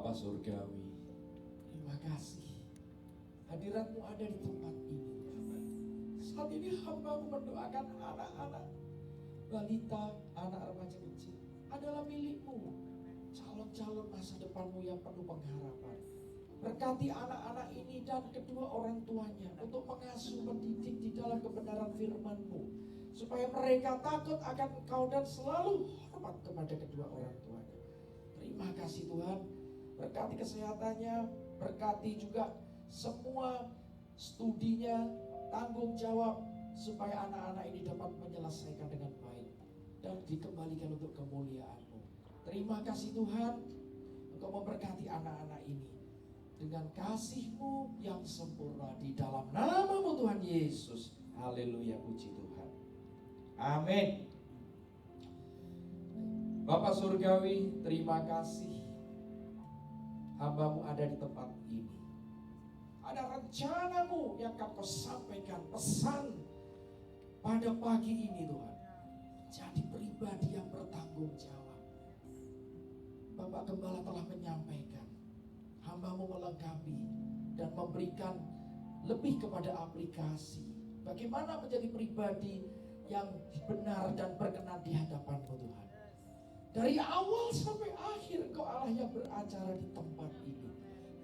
Bapa Surgawi, terima kasih hadirat-Mu ada di tempat ini. Saat ini hamba-Mu mendoakan anak-anak, balita, anak remaja kecil adalah milik-Mu, calon-calon masa depan-Mu yang penuh pengharapan. Berkati anak-anak ini dan kedua orang tuanya untuk mengasuh, mendidik di dalam kebenaran firman-Mu, supaya mereka takut akan Engkau dan selalu hormat kepada kedua orang tuanya. Terima kasih Tuhan, berkati kesehatannya, berkati juga semua studinya, tanggung jawab, supaya anak-anak ini dapat menyelesaikan dengan baik dan dikembalikan untuk kemuliaan-Mu. Terima kasih Tuhan, Engkau memberkati anak-anak ini dengan kasih-Mu yang sempurna di dalam nama-Mu Tuhan Yesus. Haleluya, puji Tuhan. Amin. Bapak Surgawi, terima kasih hamba-Mu ada di tempat ini. Ada rencana-Mu yang Kau sampaikan, pesan pada pagi ini Tuhan. Jadi pribadi yang bertanggung jawab. Bapak Gembala telah menyampaikan, hamba-Mu melengkapi dan memberikan lebih kepada aplikasi. Bagaimana menjadi pribadi yang benar dan berkenan di hadapan-Mu Tuhan. Dari awal sampai akhir Engkau Allah yang beracara di tempat ini.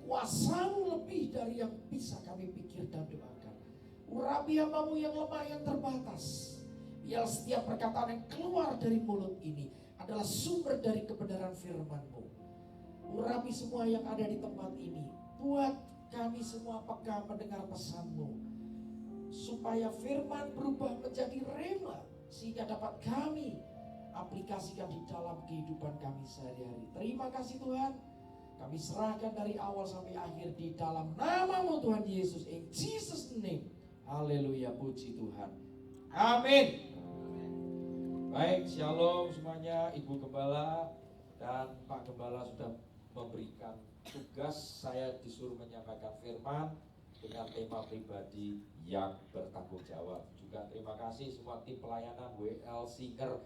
Kuasa-Mu lebih dari yang bisa kami pikir dan doakan. Urapi hamba-Mu yang lemah, yang terbatas. Biar setiap perkataan yang keluar dari mulut ini adalah sumber dari kebenaran firman-Mu. Urapi semua yang ada di tempat ini. Buat kami semua peka mendengar pesan-Mu, supaya firman berubah menjadi rema, sehingga dapat kami aplikasikan di dalam kehidupan kami sehari-hari. Terima kasih Tuhan. Kami serahkan dari awal sampai akhir di dalam nama-Mu Tuhan Yesus. In Jesus name. Haleluya, puji Tuhan. Amin. Baik, shalom semuanya. Ibu Gembala dan Pak Gembala sudah memberikan tugas. Saya disuruh menyampaikan firman dengan tema pribadi yang bertanggung jawab. Juga terima kasih semua tim pelayanan WL Singer,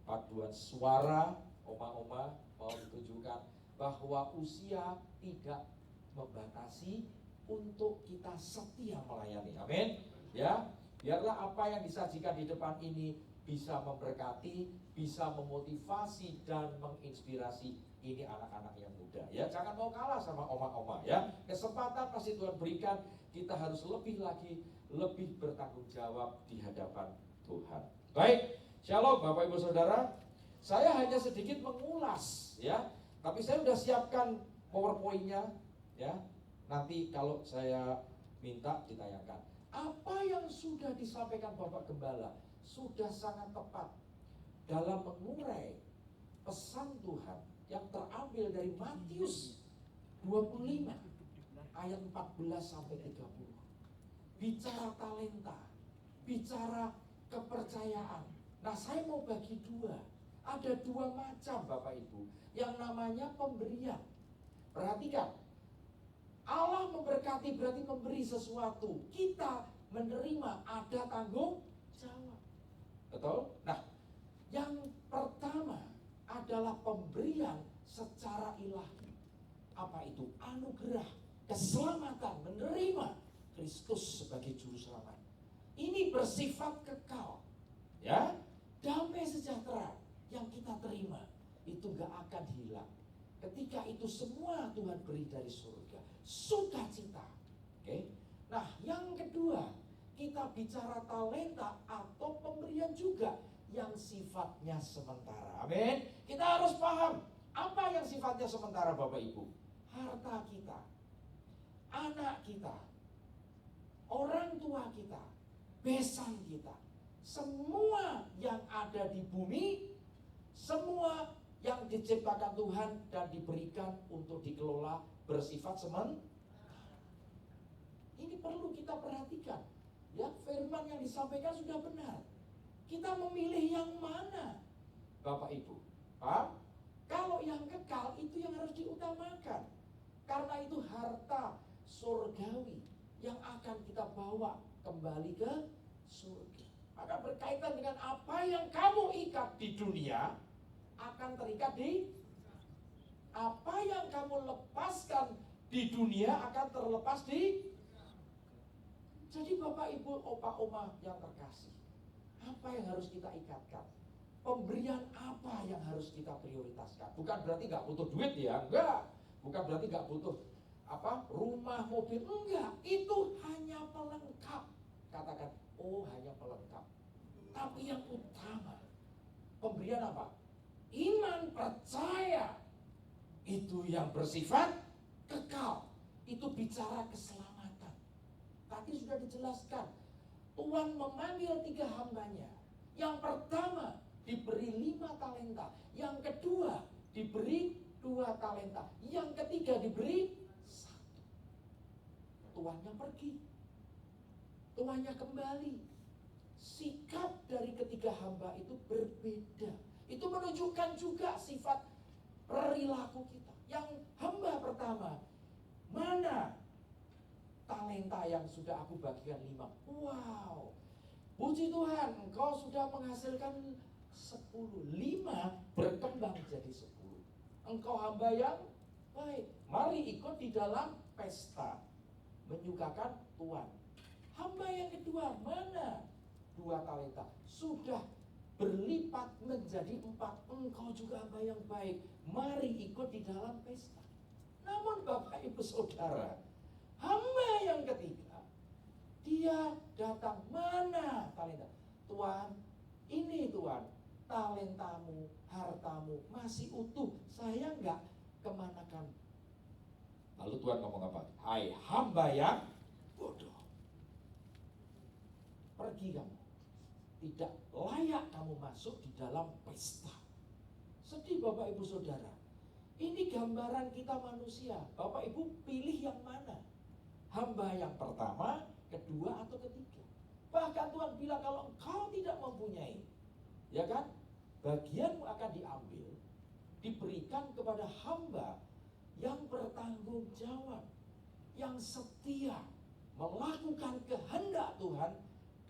paduan suara, oma-oma mau ditunjukkan bahwa usia tidak membatasi untuk kita setia melayani. Amin. Ya, biarlah apa yang disajikan di depan ini bisa memberkati, bisa memotivasi dan menginspirasi ini anak-anak yang muda. Ya, jangan mau kalah sama oma-oma ya. Kesempatan pasti Tuhan berikan, kita harus lebih lagi, lebih bertanggung jawab di hadapan Tuhan. Baik, shalom Bapak Ibu Saudara. Saya hanya sedikit mengulas ya. Tapi saya sudah siapkan PowerPoint-nya ya. Nanti kalau saya minta ditayangkan. Apa yang sudah disampaikan Bapak Gembala sudah sangat tepat dalam mengurai pesan Tuhan yang terambil dari Matius 25 ayat 14 sampai 30. Bicara talenta, bicara kepercayaan. Nah, saya mau bagi dua. Ada dua macam Bapak Ibu, yang namanya pemberian. Perhatikan, Allah memberkati berarti memberi sesuatu. Kita menerima, ada tanggung jawab. Betul? Nah, yang pertama adalah pemberian secara ilahi. Apa itu? Anugerah, keselamatan, menerima Kristus sebagai juru selamat. Ini bersifat kekal. Ya, damai sejahtera yang kita terima itu gak akan hilang. Ketika itu semua Tuhan beri dari surga, sukacita. Oke. Nah, yang kedua, kita bicara talenta atau pemberian juga yang sifatnya sementara. Amin. Kita harus paham apa yang sifatnya sementara Bapak Ibu. Harta kita, anak kita, orang tua kita, besan kita, semua yang ada di bumi, semua yang diciptakan Tuhan dan diberikan untuk dikelola bersifat sementara. Ini perlu kita perhatikan. Ya, firman yang disampaikan sudah benar. Kita memilih yang mana, Bapak Ibu? Paham? Kalau yang kekal itu yang harus diutamakan. Karena itu harta surgawi yang akan kita bawa kembali ke surga. Maka berkaitan dengan apa yang kamu ikat di dunia akan terikat di Apa yang kamu lepaskan di dunia akan terlepas di. Jadi Bapak Ibu, Opa Oma yang terkasih, apa yang harus kita ikatkan? Pemberian apa yang harus kita prioritaskan? Bukan berarti gak butuh duit ya, enggak. Bukan berarti gak butuh rumah, mobil, enggak. Itu hanya pelengkap. Katakan, oh hanya pelengkap. Tapi yang utama, pemberian apa? Iman, percaya. Itu yang bersifat kekal. Itu bicara keselamatan. Tadi sudah dijelaskan, Tuhan memanggil 3 hambanya. Yang pertama diberi 5 talenta, yang kedua diberi 2 talenta, yang ketiga diberi 1. Tuannya pergi, tuannya kembali. Sikap dari ketiga hamba itu berbeda. Itu menunjukkan juga sifat perilaku kita. Yang hamba pertama, mana talenta yang sudah aku bagikan 5? Wow, puji Tuhan, engkau sudah menghasilkan 10. 5 berkembang jadi 10. Engkau hamba yang baik. Mari ikut di dalam pesta menyukakan Tuhan. Hamba yang kedua, mana 2 talenta sudah berlipat menjadi 4. Engkau juga hamba yang baik. Mari ikut di dalam pesta. Namun Bapak Ibu Saudara, hamba yang ketiga, dia datang, mana talenta? Tuhan, ini Tuhan, talentamu, hartamu masih utuh, saya enggak kemanakan. Lalu Tuhan ngomong apa? Hai hamba yang bodoh, pergi kamu, tidak layak kamu masuk di dalam pesta. Sedih Bapak Ibu Saudara. Ini gambaran kita manusia. Bapak Ibu pilih yang mana? Hamba yang pertama, kedua, atau ketiga? Bahkan Tuhan bilang kalau engkau tidak mempunyai, ya kan, bagianmu akan diambil, diberikan kepada hamba yang bertanggung jawab, yang setia, melakukan kehendak Tuhan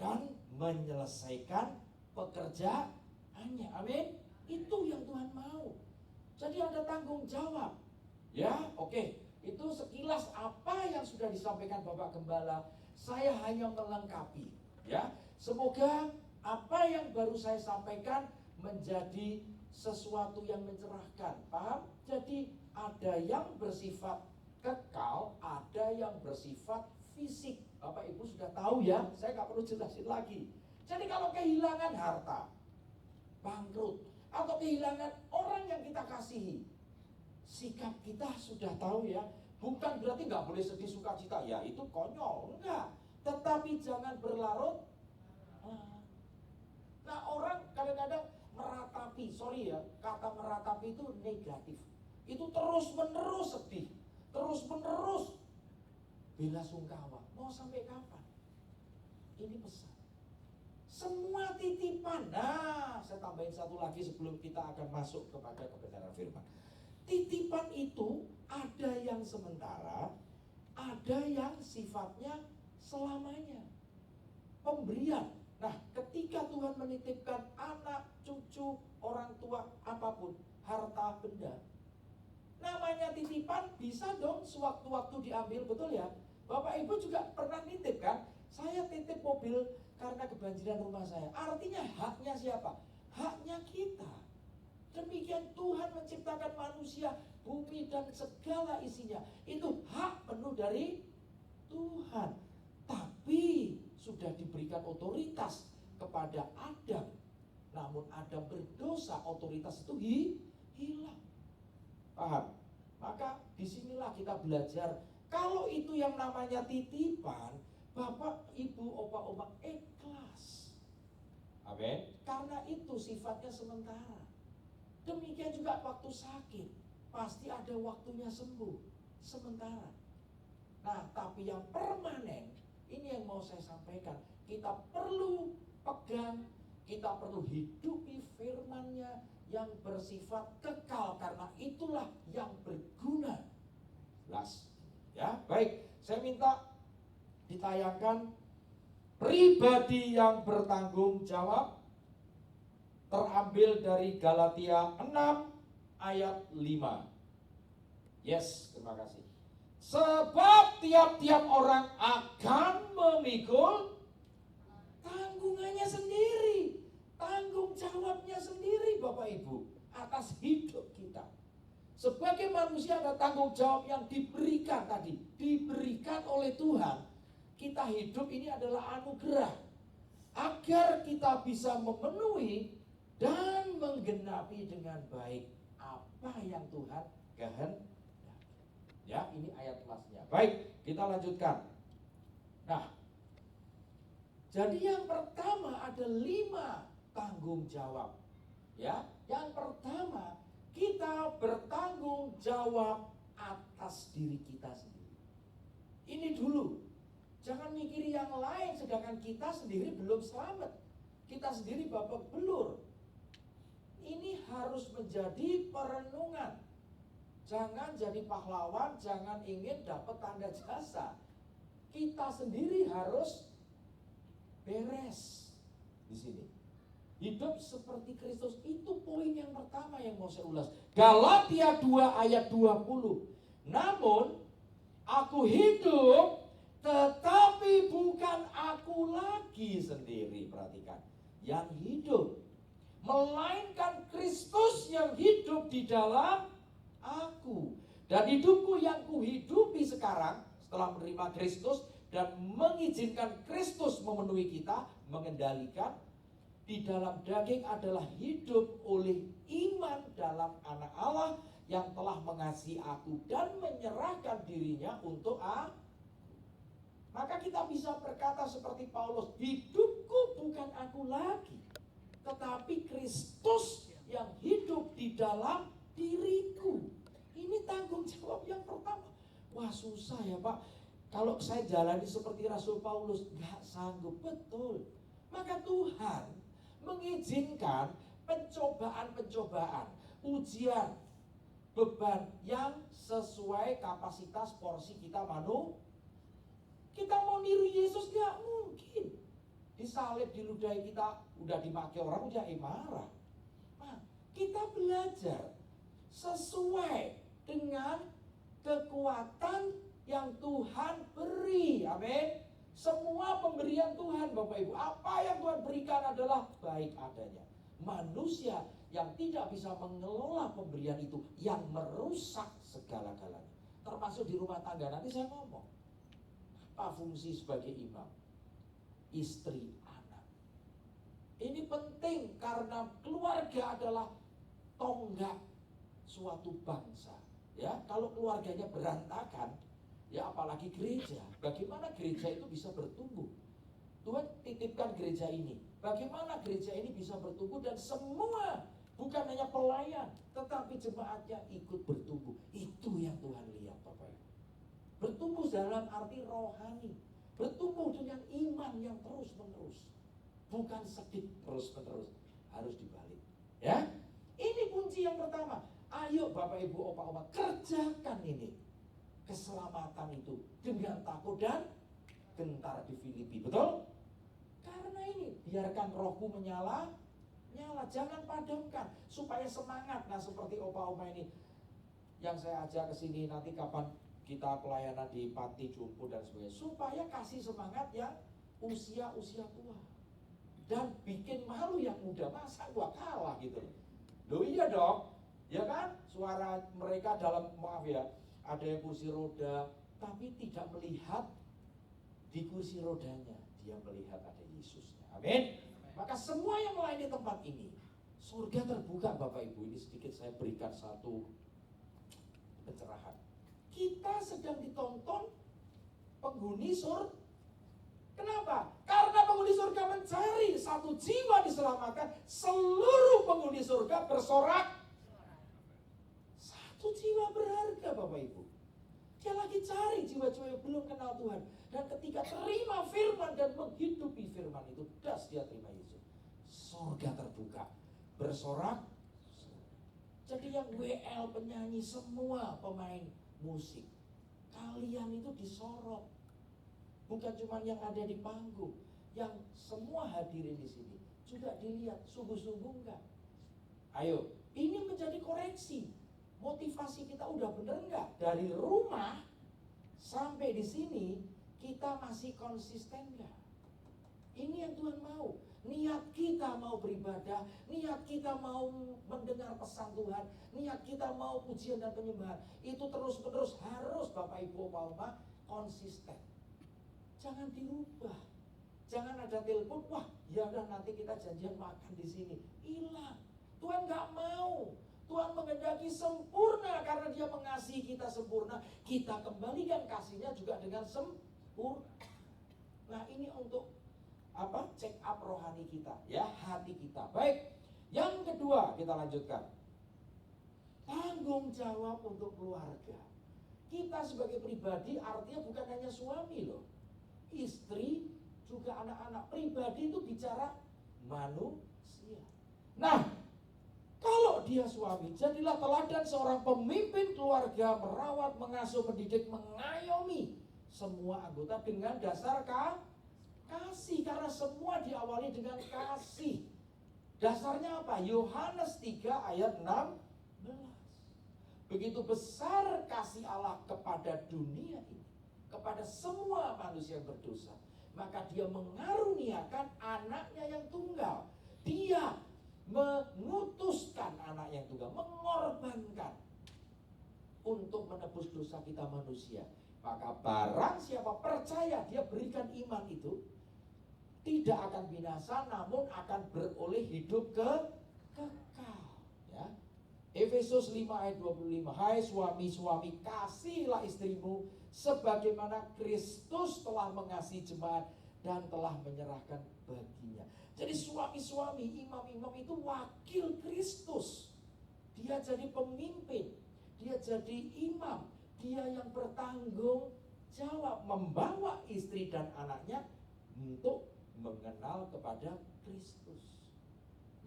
dan menyelesaikan pekerjaannya. Amin. Itu yang Tuhan mau. Jadi ada tanggung jawab. Ya, oke. Itu sekilas apa yang sudah disampaikan Bapak Gembala. Saya hanya melengkapi. Ya, semoga apa yang baru saya sampaikan menjadi sesuatu yang mencerahkan. Paham? Jadi ada yang bersifat kekal, ada yang bersifat fisik. Bapak Ibu sudah tahu ya, saya nggak perlu jelasin lagi. Jadi kalau kehilangan harta, bangkrut, atau kehilangan orang yang kita kasihi, sikap kita sudah tahu ya. Bukan berarti nggak boleh sedih sukacita, ya itu konyol, enggak. Tetapi jangan berlarut. Nah orang kadang-kadang meratapi, sorry ya, kata meratapi itu negatif. Itu terus menerus sedih, terus menerus bela sungkawa. Mau sampai kapan? Ini pesan. Semua titipan. Nah, saya tambahin satu lagi sebelum kita akan masuk kepada kebenaran firman. Titipan itu ada yang sementara, ada yang sifatnya selamanya. Pemberian. Nah, ketika Tuhan menitipkan anak, cucu, orang tua, apapun, harta benda, namanya titipan, bisa dong sewaktu-waktu diambil, betul ya? Bapak Ibu juga pernah nitip kan? Saya titip mobil karena kebanjiran rumah saya. Artinya haknya siapa? Haknya kita. Demikian Tuhan menciptakan manusia, bumi dan segala isinya. Itu hak penuh dari Tuhan. Tapi sudah diberikan otoritas kepada Adam. Namun Adam berdosa, otoritas itu hilang. Paham? Maka disinilah kita belajar. Kalau itu yang namanya titipan, Bapak, Ibu, Opa, Oma ikhlas. Amin. Karena itu sifatnya sementara. Demikian juga waktu sakit, pasti ada waktunya sembuh, sementara. Nah, tapi yang permanen, ini yang mau saya sampaikan. Kita perlu pegang, kita perlu hidupi firman-Nya yang bersifat kekal, karena itulah yang berguna. Jelas? Ya, baik. Saya minta ditayangkan pribadi yang bertanggung jawab, terambil dari Galatia 6 ayat 5. Yes, terima kasih. Sebab tiap-tiap orang akan memikul tanggungannya sendiri, tanggung jawabnya sendiri Bapak Ibu atas hidup kita. Sebagai manusia ada tanggung jawab yang diberikan tadi, diberikan oleh Tuhan. Kita hidup ini adalah anugerah agar kita bisa memenuhi dan menggenapi dengan baik apa yang Tuhan kehendaki. Ya, ini ayat kelasnya. Baik, kita lanjutkan. Nah, jadi yang pertama ada 5 tanggung jawab. Ya, yang pertama kita bertanggung jawab atas diri kita sendiri. Ini dulu. Jangan mikir yang lain sedangkan kita sendiri belum selamat. Kita sendiri babak belur. Ini harus menjadi perenungan. Jangan jadi pahlawan, jangan ingin dapat tanda jasa. Kita sendiri harus beres di sini. Hidup seperti Kristus, itu poin yang pertama yang mau saya ulas. Galatia 2 ayat 20. Namun aku hidup, tetapi bukan aku lagi sendiri. Perhatikan, yang hidup, melainkan Kristus yang hidup di dalam aku. Dan hidupku yang kuhidupi sekarang setelah menerima Kristus dan mengizinkan Kristus memenuhi kita, mengendalikan di dalam daging adalah hidup oleh iman dalam Anak Allah yang telah mengasihi aku dan menyerahkan dirinya untuk aku. Maka kita bisa berkata seperti Paulus, hidupku bukan aku lagi, tetapi Kristus yang hidup di dalam diriku. Ini tanggung jawab yang pertama. Wah, susah ya Pak. Kalau saya jalani seperti Rasul Paulus, gak sanggup. Betul. Maka Tuhan mengizinkan pencobaan-pencobaan, ujian, beban yang sesuai kapasitas porsi kita manusia. Kita mau niru Yesus gak mungkin. Disalib, diludahi kita, udah dimaki orang, udah marah. Nah, kita belajar sesuai dengan kekuatan yang Tuhan beri. Amin. Semua pemberian Tuhan Bapak Ibu, apa yang Tuhan berikan adalah baik adanya. Manusia yang tidak bisa mengelola pemberian itu yang merusak segala-galanya. Termasuk di rumah tangga. Nanti saya ngomong apa fungsi sebagai imam, istri, anak. Ini penting karena keluarga adalah tonggak suatu bangsa. Ya, kalau keluarganya berantakan, ya apalagi gereja. Bagaimana gereja itu bisa bertumbuh? Tuhan titipkan gereja ini. Bagaimana gereja ini bisa bertumbuh dan semua, bukan hanya pelayan, tetapi jemaatnya ikut bertumbuh. Itu yang Tuhan lihat Bapak Ibu. Bertumbuh dalam arti rohani, bertumbuh dengan iman yang terus-menerus, bukan sedikit terus-menerus, harus dibalik. Ya, ini kunci yang pertama. Ayo Bapak Ibu, Opa Oma, kerjakan ini. Keselamatan itu dengan takut dan gentar di Filipi. Betul? Karena ini, biarkan rohku menyala, jangan padamkan, supaya semangat. Nah, seperti Opa Oma ini yang saya ajak ke sini, nanti kapan kita pelayanan di Panti Jompo dan sebagainya, supaya kasih semangat yang usia-usia tua. Dan bikin malu yang muda, masa gua kalah gitu. Loh iya dong. Ya kan, suara mereka dalam, maaf ya, ada yang kursi roda, tapi tidak melihat di kursi rodanya, dia melihat ada Yesusnya. Amin. Maka semua yang melayani tempat ini, surga terbuka Bapak Ibu. Ini sedikit saya berikan satu pencerahan. Kita sedang ditonton penghuni surga. Kenapa? Karena penghuni surga mencari satu jiwa diselamatkan, seluruh penghuni surga bersorak. Satu jiwa berharga Bapak Ibu. Dia lagi cari jiwa-jiwa yang belum kenal Tuhan. Dan ketika terima firman dan menghidupi firman itu, das dia terima Yesus. Surga terbuka, bersorak. Jadi yang WL, penyanyi, semua pemain musik, kalian itu disorot. Bukan cuma yang ada di panggung, yang semua hadirin di sini juga dilihat sungguh-sungguh enggak. Ayo, ini menjadi koreksi. Motivasi kita udah bener nggak? Dari rumah sampai di sini kita masih konsisten nggak? Ini yang Tuhan mau. Niat kita mau beribadah, niat kita mau mendengar pesan Tuhan, niat kita mau pujian dan penyembahan, itu terus-menerus harus Bapak Ibu Mama konsisten. Jangan dirubah. Jangan ada telepon, wah ya udah nanti kita janjian makan di sini. Hilang. Tuhan nggak mau. Tuhan menghendaki sempurna karena Dia mengasihi kita sempurna. Kita kembalikan kasihnya juga dengan sempurna. Nah ini untuk check up rohani kita, ya, hati kita. Baik, yang kedua kita lanjutkan. Tanggung jawab untuk keluarga. Kita sebagai pribadi artinya bukan hanya suami loh, istri juga anak-anak. Pribadi itu bicara manusia. Nah, kalau dia suami, jadilah teladan seorang pemimpin keluarga, merawat, mengasuh, mendidik, mengayomi semua anggota dengan dasar kasih, karena semua diawali dengan kasih. Dasarnya apa? Yohanes 3 ayat 16. Begitu besar kasih Allah kepada dunia ini, kepada semua manusia yang berdosa, maka Dia mengaruniakan anaknya yang tunggal. Dia mengutuskan anak yang tunggal, mengorbankan untuk menebus dosa kita manusia. Maka barang siapa percaya, dia berikan iman itu, tidak akan binasa, namun akan beroleh hidup kekal. Ya. Efesus 5 ayat 25. Hai suami-suami, kasihilah istrimu sebagaimana Kristus telah mengasihi jemaat dan telah menyerahkan baginya. Jadi suami-suami, imam-imam itu wakil Kristus. Dia jadi pemimpin, dia jadi imam, dia yang bertanggung jawab membawa istri dan anaknya untuk mengenal kepada Kristus.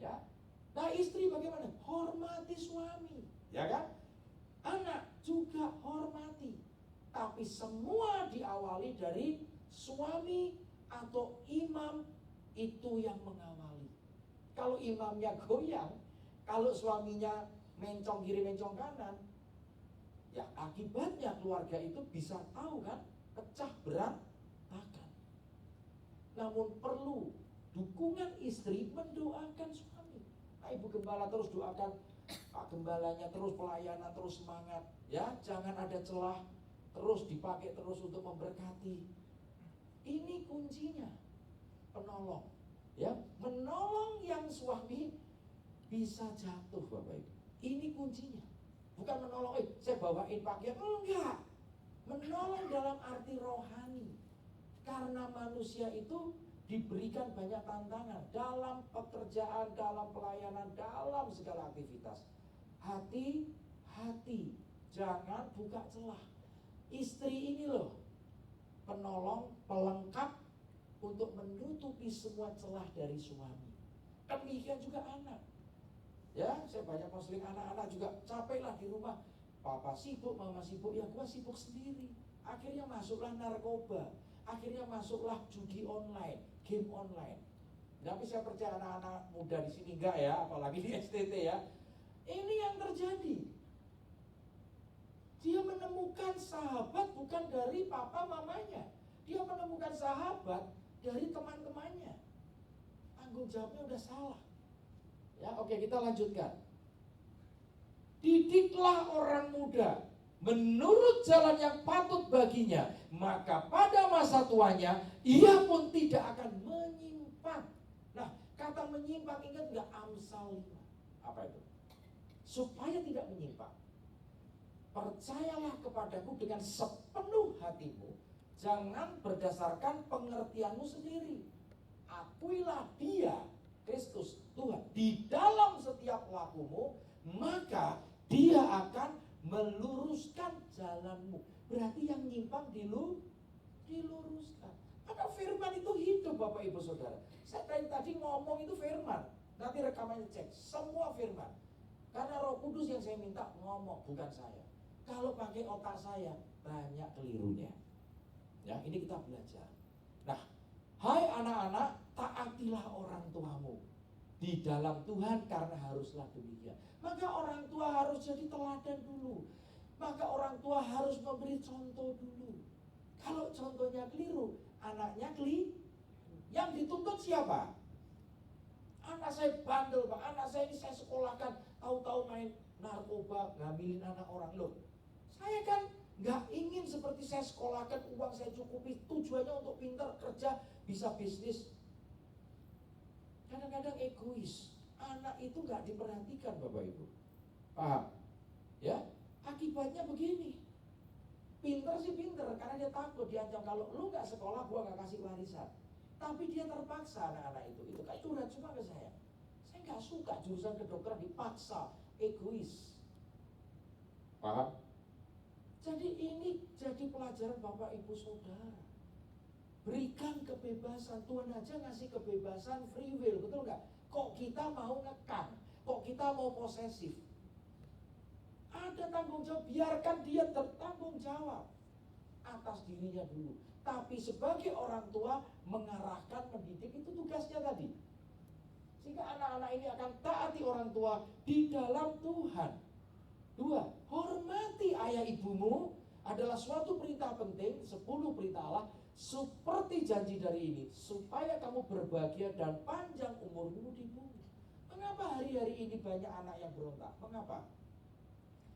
Ya. Nah, istri bagaimana? Hormati suami, ya kan? Anak juga hormati. Tapi semua diawali dari suami atau imam itu yang mengawali. Kalau imamnya goyang, kalau suaminya mencong kiri mencong kanan, ya akibatnya keluarga itu bisa tahu kan, pecah berantakan. Namun perlu dukungan istri mendoakan suami. Nah, Ibu Gembala terus doakan Pak Gembalanya, terus pelayanan, terus semangat. Ya, jangan ada celah, terus dipakai terus untuk memberkati. Ini kuncinya, penolong. Ya, menolong yang suami bisa jatuh, Bapak Ibu. Ini kuncinya. Bukan menolong, saya bawain pakaian, enggak. Menolong dalam arti rohani. Karena manusia itu diberikan banyak tantangan dalam pekerjaan, dalam pelayanan, dalam segala aktivitas. Hati-hati, jangan buka celah. Istri ini loh, penolong, pelengkap untuk menutupi semua celah dari suami. Demikian juga anak. Ya, saya banyak konseling anak-anak juga, capeklah di rumah. Papa sibuk, mama sibuk, ya gua sibuk sendiri. Akhirnya masuklah narkoba. Akhirnya masuklah judi online, game online. Tapi saya percaya anak-anak muda di sini enggak ya, apalagi di STT ya. Ini yang terjadi. Dia menemukan sahabat bukan dari papa mamanya. Dia menemukan sahabat dari teman-temannya. Tanggung jawabnya udah salah. Ya, oke, kita lanjutkan. Didiklah orang muda menurut jalan yang patut baginya, maka pada masa tuanya ia pun tidak akan menyimpang. Nah, kata menyimpang, ingat nggak Amsal 5? Apa itu? Supaya tidak menyimpang, percayalah kepadaku dengan sepenuh hatimu, jangan berdasarkan pengertianmu sendiri. Akuilah Dia, Kristus Tuhan, di dalam setiap lakumu, maka Dia akan meluruskan jalanmu. Berarti yang nyimpang diluruskan. Maka firman itu hidup, Bapak Ibu Saudara. Saya tadi ngomong itu firman. Nanti rekamannya cek, semua firman. Karena Roh Kudus yang saya minta ngomong, bukan saya. Kalau pakai otak saya, banyak kelirunya. Ya, ini kita belajar. Nah, hai anak-anak, taatilah orang tuamu. di dalam Tuhan karena haruslah demikian. Maka orang tua harus jadi teladan dulu. Maka orang tua harus memberi contoh dulu. Kalau contohnya keliru, anaknya keliru. Yang dituntut siapa? Anak saya bandel Pak, anak saya ini saya sekolahkan, tahu-tahu main narkoba, ngambilin anak orang. Loh, saya kan nggak ingin seperti saya sekolahkan, uang saya cukupi, tujuannya untuk pintar, kerja, bisa bisnis. Kadang-kadang egois. Anak itu nggak diperhatikan Bapak Ibu. Paham? Ya, akibatnya begini. Pintar sih pintar, karena dia takut diancam, kalau lu nggak sekolah, gua nggak kasih warisan. Tapi dia terpaksa anak-anak itu kayak curhat cuma ke saya. Saya nggak suka jurusan kedokteran dipaksa, egois. Paham? Jadi ini jadi pelajaran Bapak Ibu Saudara. Berikan kebebasan. Tuhan aja ngasih kebebasan free will, betul nggak? Kok kita mau ngekang? Kok kita mau posesif? Ada tanggung jawab, biarkan dia bertanggung jawab atas dirinya dulu. Tapi sebagai orang tua mengarahkan, mendidik, itu tugasnya tadi. Sehingga anak-anak ini akan taati orang tua di dalam Tuhan. 2, hormati ayah ibumu adalah suatu perintah penting, 10 perintah Allah, seperti janji dari ini, supaya kamu berbahagia dan panjang umurmu di bumi. Mengapa hari-hari ini banyak anak yang berontak? Mengapa?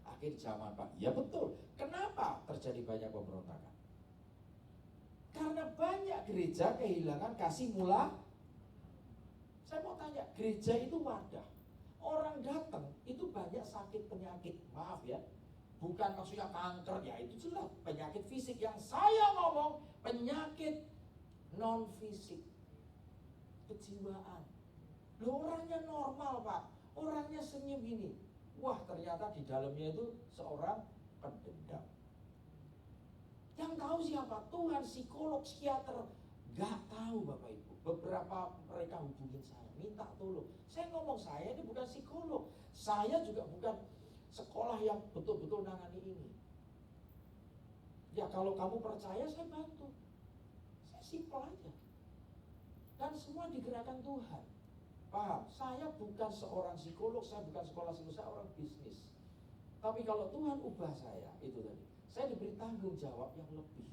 Akhir zaman Pak, ya betul. Kenapa terjadi banyak pemberontakan? Karena banyak gereja kehilangan kasih mula. Saya mau tanya, gereja itu wadah. Orang datang itu banyak sakit penyakit. Maaf ya, bukan maksudnya kanker, ya itu jelas penyakit fisik. Yang saya ngomong penyakit non fisik, kejiwaan. Loh, orangnya normal Pak, orangnya senyum gini. Wah, ternyata di dalamnya itu seorang pendendam. Yang tahu siapa? Tuhan, psikolog, psikiater. Gak tahu Bapak Ibu. Beberapa mereka hubungin saya, minta tolong. Saya ngomong, saya ini bukan psikolog. Saya juga bukan sekolah yang betul-betul nangani ini. Ya kalau kamu percaya, saya bantu. Saya simpel aja. Dan semua digerakkan Tuhan. Paham? Saya bukan seorang psikolog, saya bukan sekolah psikolog, saya orang bisnis. Tapi kalau Tuhan ubah saya, itu tadi, saya diberi tanggung jawab yang lebih.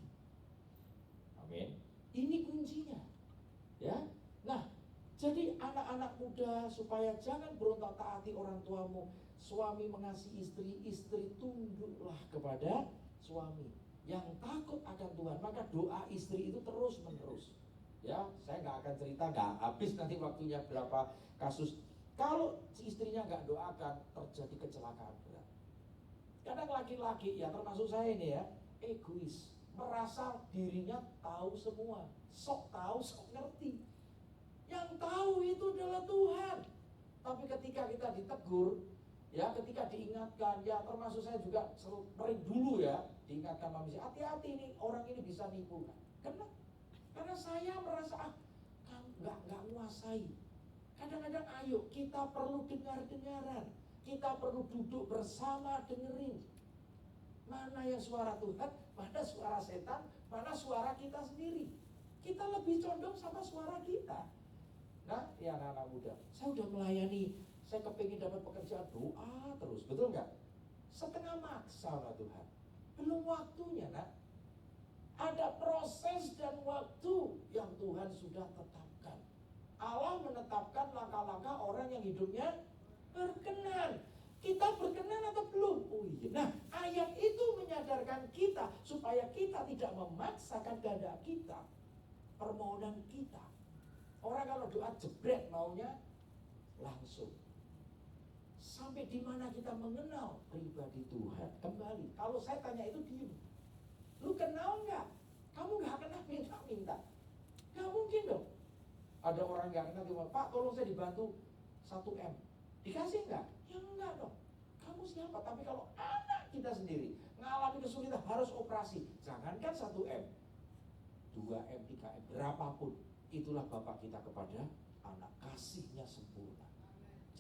Amin. Ini kuncinya. Ya. Nah, jadi anak-anak muda supaya jangan berontak, taati orang tuamu. Suami mengasihi istri, istri tunduklah kepada suami. Yang takut akan Tuhan, maka doa istri itu terus menerus. Ya, saya nggak akan cerita, nggak habis nanti waktunya berapa kasus. Kalau si istrinya nggak doakan, terjadi kecelakaan berat. Kadang laki-laki, ya termasuk saya ini ya, egois, merasa dirinya tahu semua, sok tahu, sok ngerti. Yang tahu itu adalah Tuhan. Tapi ketika kita ditegur, ya ketika diingatkan, ya termasuk saya juga sering dulu ya diingatkan manusia, hati-hati nih, orang ini bisa nipu. Karena saya merasa nggak menguasai. Kadang-kadang ayo kita perlu dengar-dengaran, kita perlu duduk bersama dengerin. Mana yang suara Tuhan, mana suara setan, mana suara kita sendiri. Kita lebih condong sama suara kita. Nah, ya anak-anak muda, saya udah melayani, saya kepingin dapat pekerjaan, doa terus, betul nggak? Setengah maksa sama Tuhan, belum waktunya nak. Ada proses dan waktu yang Tuhan sudah tetapkan. Allah menetapkan langkah-langkah orang yang hidupnya berkenan. Kita berkenan atau belum? Oh iya. Nah, ayat itu menyadarkan kita supaya kita tidak memaksakan kehendak kita, permohonan kita. Orang kalau doa jebret maunya langsung. Sampai di mana kita mengenal pribadi Tuhan? Kembali, kalau saya tanya itu diem. Lu kenal nggak? Kamu nggak kenal minta-minta. Nggak mungkin dong. Ada orang nggak kenal, cuma Pak tolong saya dibantu 1M. Dikasih nggak? Ya enggak dong. Kamu siapa? Tapi kalau anak kita sendiri ngalami kesulitan harus operasi, jangankan 1M, 2M, 3M, berapapun, itulah Bapak kita kepada anak. Kasihnya sempurna.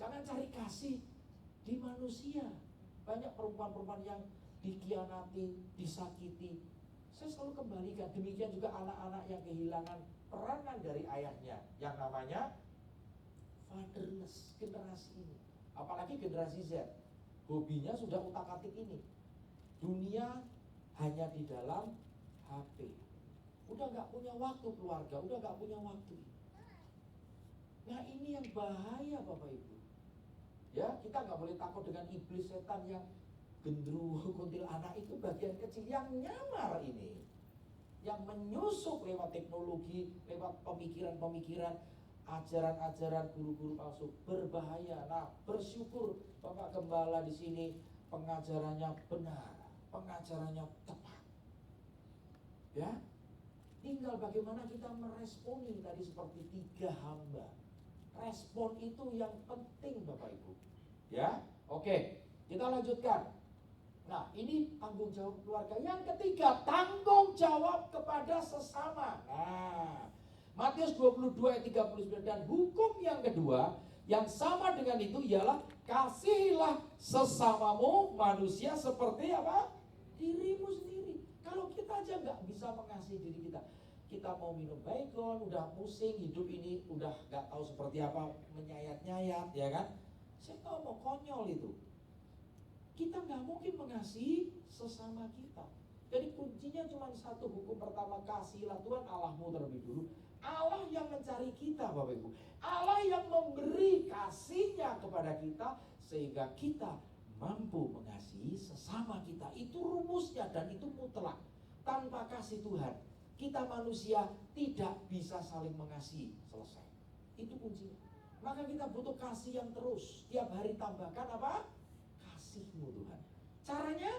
Jangan cari kasih di manusia. Banyak perempuan-perempuan yang dikhianati, disakiti. Saya selalu kembalikan. Demikian juga anak-anak yang kehilangan peranan dari ayahnya, yang namanya fatherless generasi ini. Apalagi generasi Z. Hobinya sudah utak-atik ini. Dunia hanya di dalam HP. Udah gak punya waktu keluarga, udah gak punya waktu. Nah ini yang bahaya Bapak Ibu. Ya, kita gak boleh takut dengan iblis setan yang gendruwo, kuntilanak itu bagian kecil yang nyamar ini. Yang menyusup lewat teknologi, lewat pemikiran-pemikiran, ajaran-ajaran guru-guru palsu, berbahaya. Nah, bersyukur Bapak Gembala di sini pengajarannya benar, pengajarannya tepat. Ya, tinggal bagaimana kita meresponi tadi seperti 3 hamba. Respon itu yang penting Bapak Ibu. Ya, oke, kita lanjutkan. Nah, ini tanggung jawab keluarga. Yang ketiga, tanggung jawab kepada sesama. Nah, Matius 22 ayat 39, dan hukum yang kedua yang sama dengan itu ialah kasihilah sesamamu manusia seperti apa? Dirimu sendiri. Kalau kita aja nggak bisa mengasihi diri kita, kita mau minum baygon, udah pusing, hidup ini udah gak tahu seperti apa, menyayat-nyayat, ya kan? Saya tahu mau konyol itu. Kita gak mungkin mengasihi sesama kita. Jadi kuncinya cuma satu, hukum pertama, kasihilah Tuhan Allahmu terlebih dulu. Allah yang mencari kita Bapak Ibu. Allah yang memberi kasihnya kepada kita, sehingga kita mampu mengasihi sesama kita. Itu rumusnya dan itu mutlak. Tanpa kasih Tuhan, kita manusia tidak bisa saling mengasihi. Selesai. Itu kuncinya. Maka kita butuh kasih yang terus. Tiap hari tambahkan apa? Kasih-Mu Tuhan. Caranya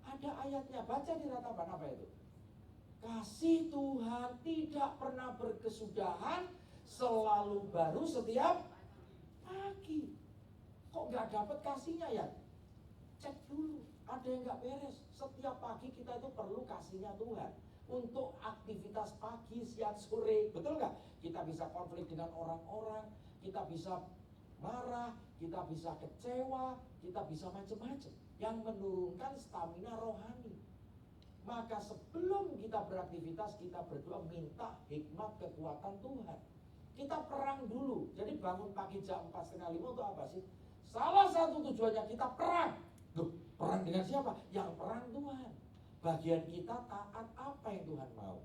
ada ayatnya. Baca di ratapan apa itu? Kasih Tuhan tidak pernah berkesudahan, selalu baru setiap pagi. Kok gak dapat kasihnya ya? Cek dulu. Ada yang gak beres. Setiap pagi kita itu perlu kasihnya Tuhan. Untuk aktivitas pagi, siang, sore, betul nggak? Kita bisa konflik dengan orang-orang, kita bisa marah, kita bisa kecewa, kita bisa macam-macam yang menurunkan stamina rohani. Maka sebelum kita beraktivitas, kita berdoa minta hikmat kekuatan Tuhan. Kita perang dulu. Jadi bangun pagi jam 4:30 untuk apa sih? Salah satu tujuannya kita perang. Loh, perang dengan siapa? Yang perang Tuhan. Bagian kita taat apa yang Tuhan mau.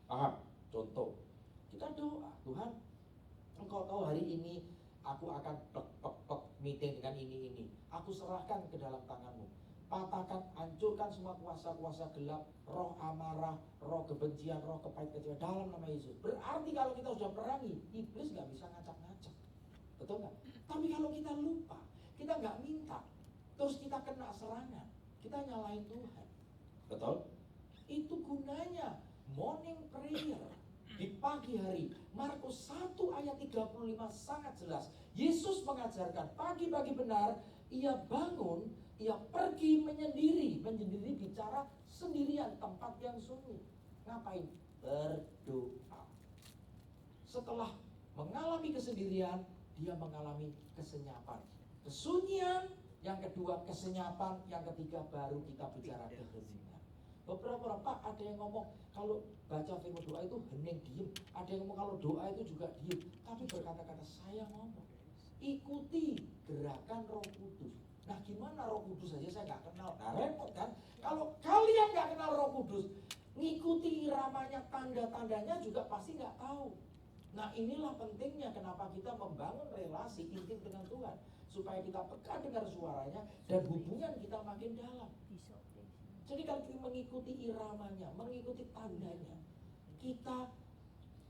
Paham? Contoh, kita doa, Tuhan, Engkau tahu hari ini aku akan meeting dengan ini. Aku serahkan ke dalam tangan-Mu. Patahkan, hancurkan semua kuasa-kuasa gelap, roh amarah, roh kebencian, roh kepahit-kecewa dalam nama Yesus. Berarti kalau kita sudah perangi, iblis gak bisa ngacak-ngacak. Betul gak? Tapi kalau kita lupa, kita gak minta, terus kita kena serangan, kita nyalain Tuhan. Betul? Itu gunanya morning prayer di pagi hari. Markus 1 ayat 35 sangat jelas. Yesus mengajarkan pagi-pagi benar, ia bangun, ia pergi menyendiri bicara sendirian, tempat yang sunyi. Ngapain? Berdoa. Setelah mengalami kesendirian, dia mengalami kesenyapan. Kesunyian, yang kedua kesenyapan, yang ketiga baru kita bicara keheningan. Beberapa orang, Pak, ada yang ngomong kalau baca firman doa itu hening diem. Ada yang ngomong kalau doa itu juga diem. Tapi berkata-kata, saya ngomong, ikuti gerakan Roh Kudus. Nah gimana Roh Kudus aja saya gak kenal. Nah repot kan. Kalau kalian gak kenal Roh Kudus, ngikuti iramanya, tanda-tandanya juga pasti gak tahu. Nah inilah pentingnya kenapa kita membangun relasi intim dengan Tuhan, supaya kita peka dengar suaranya dan hubungan kita makin dalam. Jadi kalau kita mengikuti iramanya, mengikuti tandanya, kita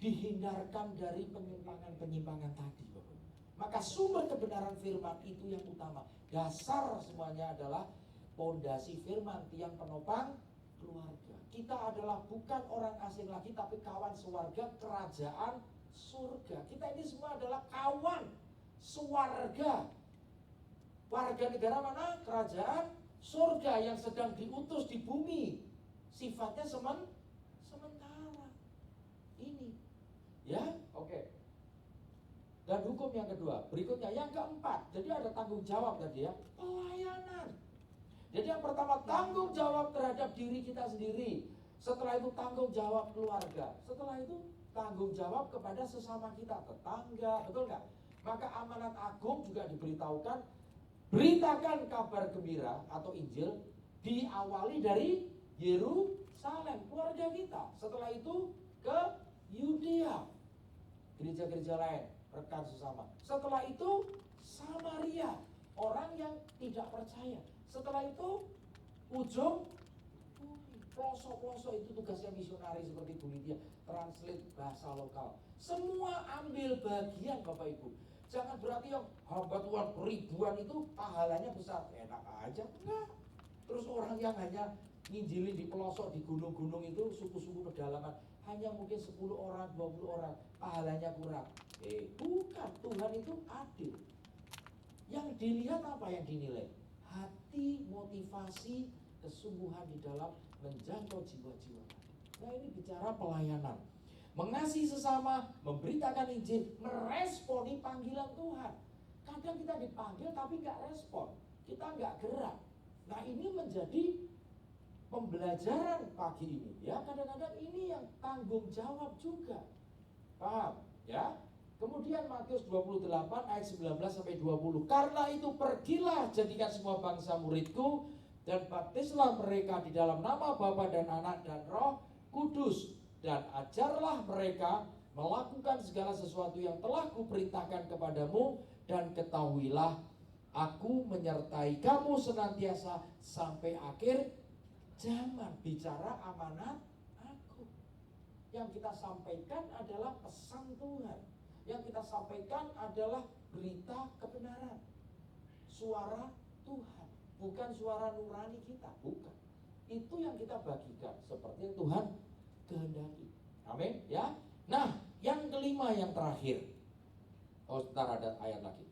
dihindarkan dari penyimpangan-penyimpangan tadi. Maka sumber kebenaran firman itu yang utama. Dasar semuanya adalah pondasi firman, tiang penopang keluarga. Kita adalah bukan orang asing lagi, tapi kawan sewarga kerajaan surga. Kita ini semua adalah kawan sewarga. Warga negara mana? Kerajaan surga yang sedang diutus di bumi. Sifatnya sementara. Ini. Ya, oke. Dan hukum yang kedua, berikutnya yang keempat. Jadi ada tanggung jawab tadi ya, pelayanan. Jadi yang pertama tanggung jawab terhadap diri kita sendiri. Setelah itu tanggung jawab keluarga. Setelah itu tanggung jawab kepada sesama kita, tetangga, betul nggak? Maka amanat agung juga diberitahukan, beritakan kabar gembira atau Injil diawali dari Yerusalem, keluarga kita. Setelah itu ke Yudea, gereja-gereja lain, rekan sesama. Setelah itu Samaria, orang yang tidak percaya. Setelah itu ujung pelosok-pelosok, itu tugasnya misionari seperti Bu Lydia, translate bahasa lokal. Semua ambil bagian Bapak Ibu. Jangan berarti yang hamba Tuhan ribuan itu pahalanya besar. Enak aja, enggak. Terus orang yang hanya nginjilin di pelosok, di gunung-gunung itu, suku-suku pedalaman, hanya mungkin 10 orang, 20 orang, pahalanya kurang. Bukan, Tuhan itu adil. Yang dilihat apa yang dinilai? Hati, motivasi, kesungguhan di dalam menjangkau jiwa-jiwa. Nah, ini bicara pelayanan, mengasihi sesama, memberitakan Injil, meresponi panggilan Tuhan. Kadang kita dipanggil tapi nggak respon, kita nggak gerak. Nah, ini menjadi pembelajaran pagi ini, ya. Kadang-kadang ini yang tanggung jawab juga, paham ya? Kemudian Matius 28 ayat 19 sampai 20. Karena itu pergilah, jadikan semua bangsa muridku, dan baptislah mereka di dalam nama Bapa dan Anak dan Roh Kudus, dan ajarlah mereka melakukan segala sesuatu yang telah kuperintahkan kepadamu, dan ketahuilah aku menyertai kamu senantiasa sampai akhir zaman. Bicara amanat aku. Yang kita sampaikan adalah pesan Tuhan. Yang kita sampaikan adalah berita kebenaran, suara Tuhan, bukan suara nurani kita, bukan. Itu yang kita bagikan seperti yang Tuhan kehendaki. Amin ya. Nah, yang kelima, yang terakhir. Oh, sebentar, ada ayat lagi.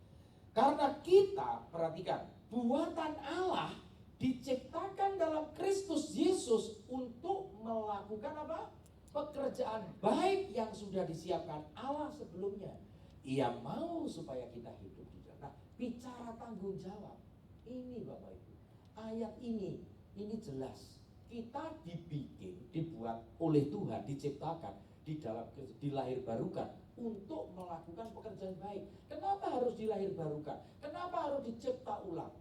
Karena kita, perhatikan, buatan Allah diciptakan dalam Kristus Yesus untuk melakukan apa? Pekerjaan baik yang sudah disiapkan Allah sebelumnya. Ia mau supaya kita hidup di dalam. Nah, bicara tanggung jawab, ini Bapak Ibu, ayat ini jelas. Kita dibuat oleh Tuhan, diciptakan di dalam, dilahirbarukan untuk melakukan pekerjaan baik. Kenapa harus dilahirbarukan? Kenapa harus dicipta ulang?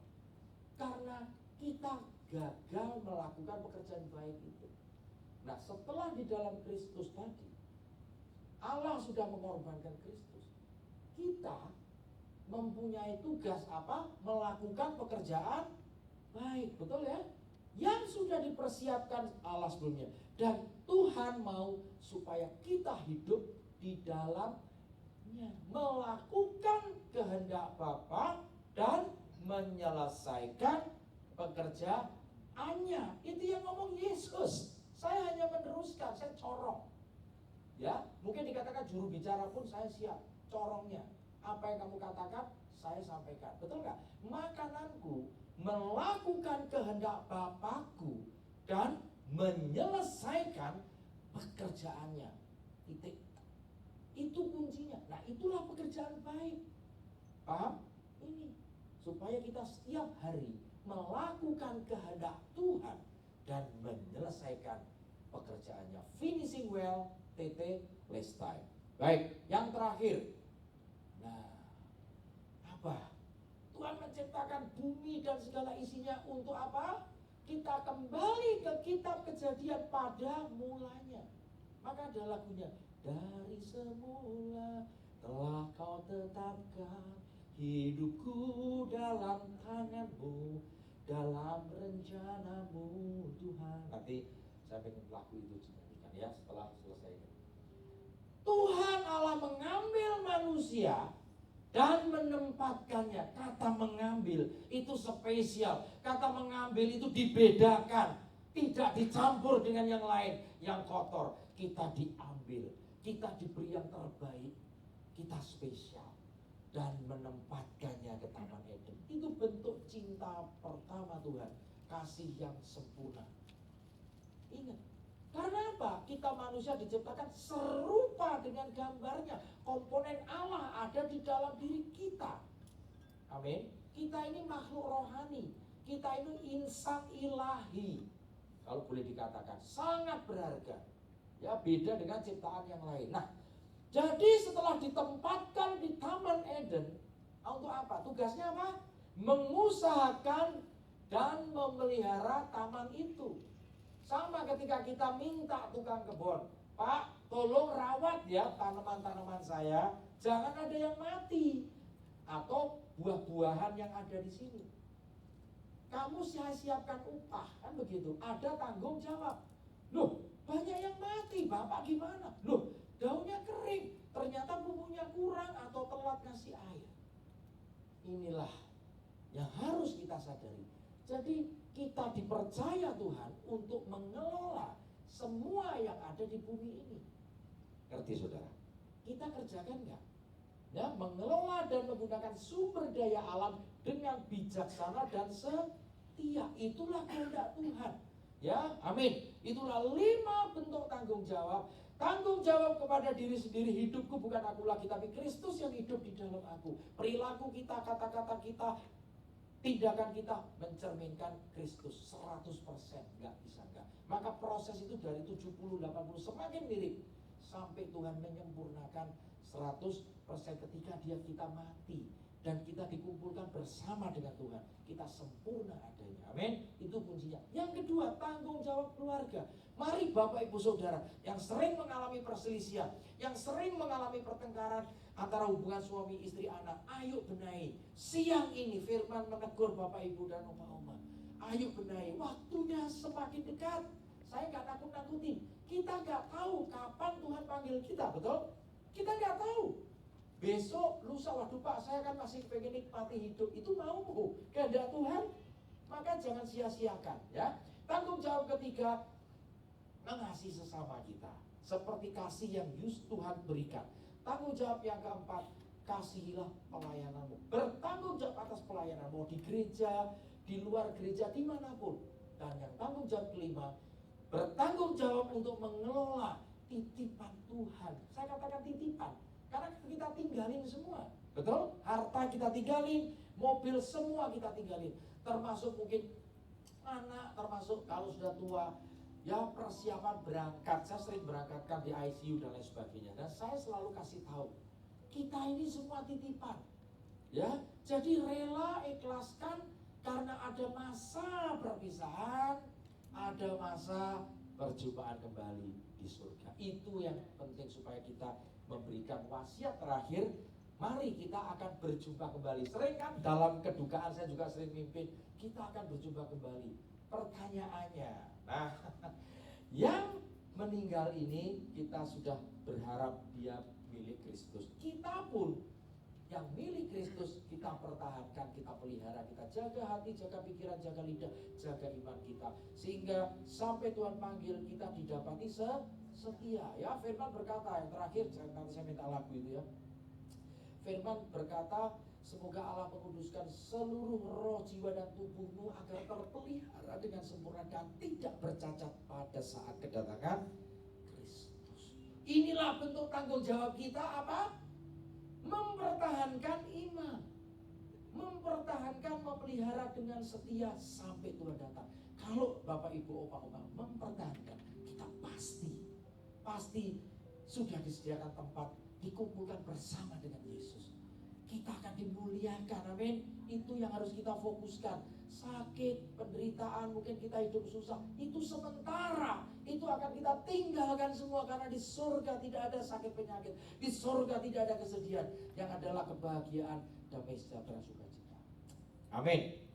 Karena kita gagal melakukan pekerjaan baik itu. Nah, setelah di dalam Kristus tadi, Allah sudah mengorbankan Kristus. Kita mempunyai tugas apa? Melakukan pekerjaan baik, betul ya? Yang sudah dipersiapkan Allah sebelumnya. Dan Tuhan mau supaya kita hidup di dalamnya, melakukan kehendak Bapa dan menyelesaikan pekerjaannya. Itu yang ngomong Yesus. Saya hanya meneruskan, saya corong. Ya, mungkin dikatakan juru bicara pun saya siap, corongnya. Apa yang kamu katakan, saya sampaikan. Betul nggak? Makananku melakukan kehendak Bapakku dan menyelesaikan pekerjaannya. Titik. Itu kuncinya. Nah, itulah pekerjaan baik. Paham? Ini supaya kita setiap hari melakukan kehendak Tuhan dan menyelesaikan pekerjaannya. Finishing well, last time. Baik, yang terakhir. Nah, apa? Tuhan menciptakan bumi dan segala isinya untuk apa? Kita kembali ke kitab Kejadian pada mulanya. Maka ada lagunya, dari semula telah kau tetapkan hidupku dalam tanganmu, dalam rencanamu Tuhan. Nanti saya pengen lagu itu dinyanyikan ya setelah selesai. Tuhan Allah mengambil manusia dan menempatkannya. Kata mengambil itu spesial. Kata mengambil itu dibedakan, tidak dicampur dengan yang lain yang kotor. Kita diambil, kita diberi yang terbaik, kita spesial, dan menempatkannya ke Taman Eden. Itu bentuk cinta pertama Tuhan, kasih yang sempurna. Ingat, karena apa? Kita manusia diciptakan serupa dengan gambarnya. Komponen Allah ada di dalam diri kita. Amin. Kita ini makhluk rohani, kita ini insan ilahi, kalau boleh dikatakan sangat berharga. Ya, beda dengan ciptaan yang lain. Nah, Jadi setelah ditempatkan di Taman Eden, untuk apa? Tugasnya apa? Mengusahakan dan memelihara taman itu. Sama ketika kita minta tukang kebun, Pak, tolong rawat ya tanaman-tanaman saya, jangan ada yang mati atau buah-buahan yang ada di sini. Kamu saya siapkan upah, kan begitu? Ada tanggung jawab. Loh, banyak yang mati, Bapak gimana? Loh, daunnya kering, ternyata pupuknya kurang atau telat kasih air. Inilah yang harus kita sadari. Jadi kita dipercaya Tuhan untuk mengelola semua yang ada di bumi ini. Ngerti saudara? Kita kerjakan enggak? Ya, mengelola dan menggunakan sumber daya alam dengan bijaksana dan setia. Itulah kehendak Tuhan. Ya, amin. Itulah 5 bentuk tanggung jawab. Tanggung jawab kepada diri sendiri, hidupku bukan aku lagi, tapi Kristus yang hidup di dalam aku. Perilaku kita, kata-kata kita, tindakan kita mencerminkan Kristus 100%, enggak bisa enggak. Maka proses itu dari 70-80 semakin mirip sampai Tuhan menyempurnakan 100% ketika kita mati dan kita dikumpulkan bersama dengan Tuhan. Kita sempurna adanya. Amin. Itu kuncinya. Yang kedua, tanggung jawab keluarga. Mari Bapak Ibu Saudara yang sering mengalami perselisihan, yang sering mengalami pertengkaran antara hubungan suami istri anak, ayo benahi. Siang ini firman menegur Bapak Ibu dan oma-oma. Ayo benahi, waktunya semakin dekat. Saya gak nakut-nakutin. Kita gak tahu kapan Tuhan panggil kita, betul? Kita gak tahu. Besok, lusa, waduh Pak, saya kan masih pengen nikmati hidup. Itu mau kehendak Tuhan. Maka jangan sia-siakan ya. Tanggung jawab ketiga, mengasihi sesama kita seperti kasih yang Tuhan berikan. Tanggung jawab yang keempat, kasihilah pelayananmu. Bertanggung jawab atas pelayananmu di gereja, di luar gereja, dimanapun. Dan yang tanggung jawab kelima, bertanggung jawab untuk mengelola titipan Tuhan. Saya katakan titipan karena kita tinggalin semua, betul? Harta kita tinggalin, mobil semua kita tinggalin, termasuk mungkin anak, termasuk kalau sudah tua, ya persiapan berangkat. Saya sering berangkatkan di ICU dan lain sebagainya. Dan saya selalu kasih tahu, kita ini semua titipan. Ya, jadi rela ikhlaskan karena ada masa perpisahan, ada masa perjumpaan kembali di surga. Itu yang penting supaya kita memberikan wasiat terakhir. Mari kita akan berjumpa kembali. Sering kan dalam kedukaan saya juga sering mimpin, kita akan berjumpa kembali. Pertanyaannya, nah yang meninggal ini kita sudah berharap dia milik Kristus. Kita pun yang milik Kristus kita pertahankan, kita pelihara, kita jaga hati, jaga pikiran, jaga lidah, jaga iman kita. Sehingga sampai Tuhan panggil kita didapati setia. Ya, firman berkata, yang terakhir, nanti saya minta lagu itu ya. Firman berkata, semoga Allah menguduskan seluruh roh, jiwa dan tubuhmu agar terpelihara dengan sempurna dan tidak bercacat pada saat kedatangan Kristus. Inilah bentuk tanggung jawab kita apa? Mempertahankan iman, mempertahankan, memelihara dengan setia sampai Tuhan datang. Kalau Bapak Ibu Opa-opa mempertahankan, kita pasti sudah disediakan tempat, dikumpulkan bersama dengan Yesus. Kita akan dimuliakan, amin. Itu yang harus kita fokuskan. Sakit, penderitaan, mungkin kita hidup susah, itu sementara. Itu akan kita tinggalkan semua, karena di surga tidak ada sakit penyakit, di surga tidak ada kesedihan. Yang adalah kebahagiaan, damai sejahtera, sukacita. Amin.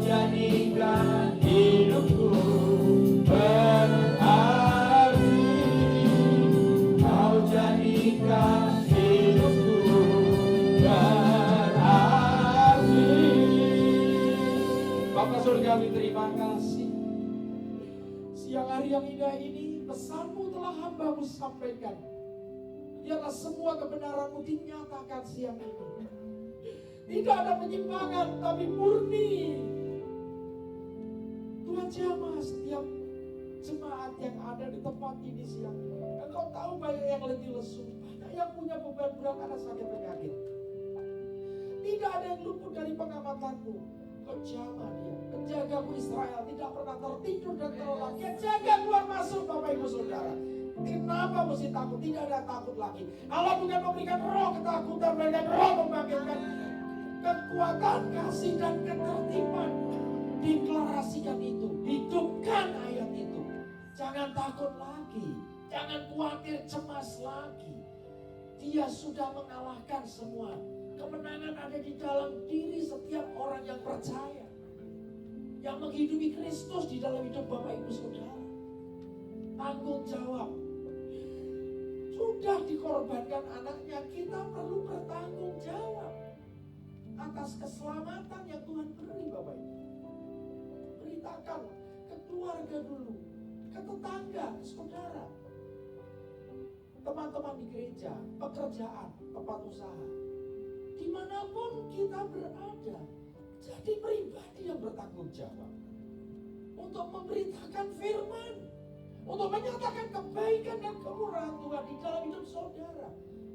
jadikan hidupku berarti, kau jadikan hidupku berarti. Bapa surgawi, terima kasih. Siang hari yang indah ini, pesanmu telah hamba-Mu sampaikan. Biarlah semua kebenaran-Mu dinyatakan siang ini. Tidak ada penyimpangan, tapi murni. Tuhan jamah setiap jemaat yang ada di tempat ini siang ini. Engkau tahu banyak yang letih lesu, banyak yang punya beban berat karena sakit penyakit. Tidak ada yang luput dari pengamatan-Mu. Kau jamah dia, penjagamu Israel tidak pernah tertidur dan terlelap. Dia jaga keluar masuk Bapak Ibu Saudara. Kenapa mesti takut? Tidak ada takut lagi. Allah bukan memberikan roh ketakutan, melainkan roh membangkitkan kekuatan, kasih dan ketertiban. Deklarasikan itu, hidupkan ayat itu. Jangan takut lagi, jangan khawatir, cemas lagi. Dia sudah mengalahkan semua. Kemenangan ada di dalam diri setiap orang yang percaya, yang menghidupi Kristus di dalam hidup Bapak Ibu Saudara. Tanggung jawab. Sudah dikorbankan anaknya, kita perlu bertanggung jawab atas keselamatan yang Tuhan beri Bapak Ibu. Beritakan ke keluarga dulu, ke tetangga, ke saudara, teman-teman di gereja, pekerjaan, tempat usaha, dimanapun kita berada. Jadi pribadi yang bertanggung jawab untuk memberitakan firman, untuk menyatakan kebaikan dan kemurahan Tuhan di dalam hidup saudara.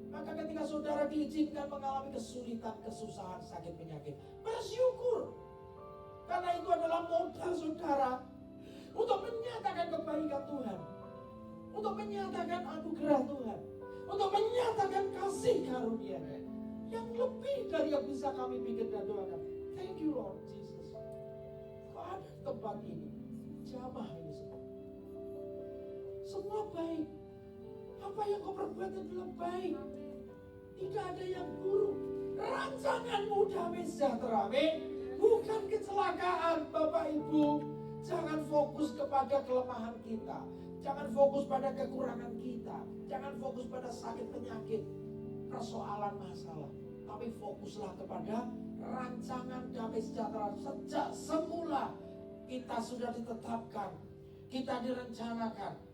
Maka ketika saudara diizinkan mengalami kesulitan, kesusahan, sakit, penyakit, bersyukur. Karena itu adalah modal saudara untuk menyatakan kebaikan Tuhan, untuk menyatakan anugerah Tuhan, untuk menyatakan kasih karunia yang lebih dari yang bisa kami pikir dan doakan. Thank you Lord Jesus. Kau ada di tempat ini, jamah ini semua baik. Apa yang kau perbuat adalah baik. Tidak ada yang buruk. Rancanganmu damai sejahtera, amin. Bukan kecelakaan Bapak Ibu. Jangan fokus kepada kelemahan kita. Jangan fokus pada kekurangan kita. Jangan fokus pada sakit penyakit, persoalan masalah. Tapi fokuslah kepada rancangan damai sejahtera. Sejak semula kita sudah ditetapkan, kita direncanakan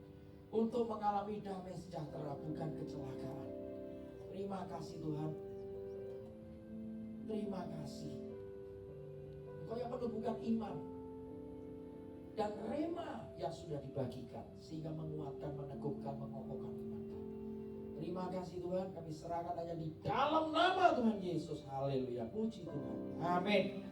untuk mengalami damai sejahtera, bukan kecelakaan. Terima kasih Tuhan. Terima kasih. Engkau yang menumbuhkan iman dan rema yang sudah dibagikan, sehingga menguatkan, meneguhkan, mengokohkan iman kami. Terima kasih Tuhan, kami serahkan hanya di dalam nama Tuhan Yesus. Haleluya, puji Tuhan. Amin.